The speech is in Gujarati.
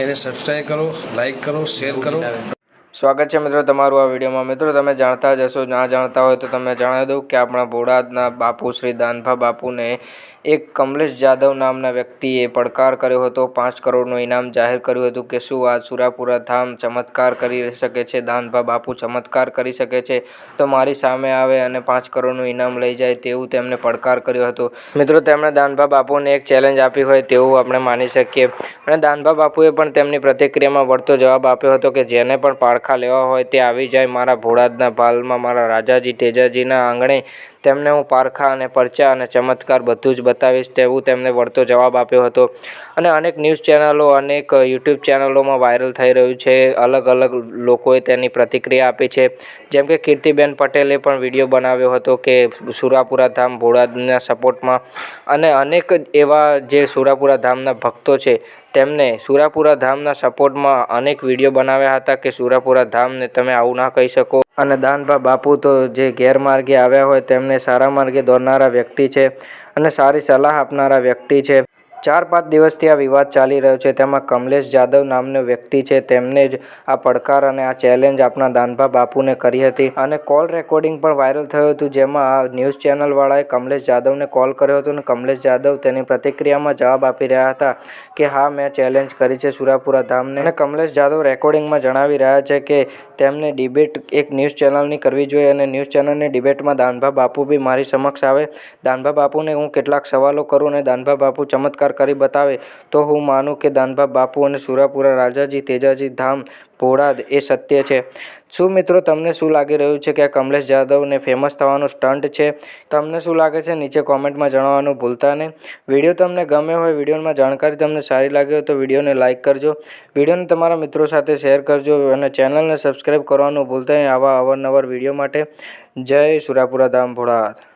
એને સબસ્ક્રાઈબ કરો, લાઈક કરો, શેર કરો। સ્વાગત છે મિત્રો તમારું આ વિડીયોમાં। મિત્રો તમે જાણતા જ હશો, ના જાણતા હોય તો તમે જણાવી દઉં કે આપણા બોટાદના બાપુ શ્રી દાનભા બાપુને એક કમલેશ જાદવ નામના વ્યક્તિએ પડકાર કર્યો હતો। 5 કરોડનું ઇનામ જાહેર કર્યું હતું કે શું આ સુરાપુરા ધામ ચમત્કાર કરી શકે છે, દાનભા બાપુ ચમત્કાર કરી શકે છે તો મારી સામે આવે અને 5 કરોડનું ઇનામ લઈ જાય તેવું તેમને પડકાર કર્યો હતો। મિત્રો તેમણે દાનભા બાપુને એક ચેલેન્જ આપી હોય તેવું આપણે માની શકીએ અને દાનભા બાપુએ પણ તેમની પ્રતિક્રિયામાં વળતો જવાબ આપ્યો હતો કે જેને પણ પારખા લેવા હોય તે આવી જાય મારા ભોળાદના ભાલમાં, મારા રાજાજી તેજાજીના આંગણે તેમને હું પારખા અને પરચા અને ચમત્કાર બધું જ બતાવીશ તેવું તેમને વળતો જવાબ આપ્યો હતો। અને અનેક ન્યૂઝ ચેનલો, અનેક યુટ્યુબ ચેનલોમાં વાયરલ થઈ રહ્યું છે। અલગ અલગ લોકોએ તેની પ્રતિક્રિયા આપી છે, જેમ કે કીર્તિબેન પટેલે પણ વિડીયો બનાવ્યો હતો કે સુરાપુરા ધામ ભોળાદના સપોર્ટમાં, અને અનેક એવા જે સુરાપુરા ધામના ભક્તો છે તેમને સુરાપુરા ધામના સપોર્ટમાં અનેક વિડીયો બનાવ્યા હતા કે સુરાપુરા ધામને તમે આવું ના કહી શકો અને દાનભા બાપુ તો જે ગેરમાર્ગે આવ્યા હોય તેમને સારા માર્ગે દોરનારા વ્યક્તિ છે અને સારી સલાહ આપનારા વ્યક્તિ છે। 4-5 દિવસથી આ વિવાદ ચાલી રહ્યો છે, તેમાં કમલેશ જાદવ નામનો વ્યક્તિ છે તેમને જ આ પડકાર અને આ ચેલેન્જ આપણા દાનભા બાપુને કરી હતી અને કોલ રેકોર્ડિંગ પણ વાયરલ થયું હતું, જેમાં આ ન્યૂઝ ચેનલવાળાએ કમલેશ જાદવને કોલ કર્યો હતો અને કમલેશ જાદવ તેની પ્રતિક્રિયામાં જવાબ આપી રહ્યા હતા કે હા મેં ચેલેન્જ કરી છે સુરાપુરા ધામને। અને કમલેશ જાદવ રેકોર્ડિંગમાં જણાવી રહ્યા છે કે તેમને ડિબેટ એક ન્યૂઝ ચેનલની કરવી જોઈએ અને ન્યૂઝ ચેનલની ડિબેટમાં દાનભા બાપુ બી મારી સમક્ષ આવે, દાનભા બાપુને હું કેટલાક સવાલો કરું અને દાનભા બાપુ ચમત્કાર કરી બતાવે તો હું માનું કે દાનભા બાપુ અને સુરાપુરા રાજાજી તેજાજી ધામ ભોળાદ એ સત્ય છે। શું મિત્રો તમને શું લાગી રહ્યું છે કે આ કમલેશ જાદવને ફેમસ થવાનું સ્ટન્ટ છે? તમને શું લાગે છે નીચે કોમેન્ટમાં જણાવવાનું ભૂલતા નહીં। વિડીયો તમને ગમ્યો હોય, વિડીયોમાં જાણકારી તમને સારી લાગી હોય તો વિડીયોને લાઇક કરજો, વિડીયોને તમારા મિત્રો સાથે શેર કરજો અને ચેનલને સબસ્ક્રાઈબ કરવાનું ભૂલતા નહીં આવા અવારનવાર વિડીયો માટે। જય સુરાપુરા ધામ ભોળાદ।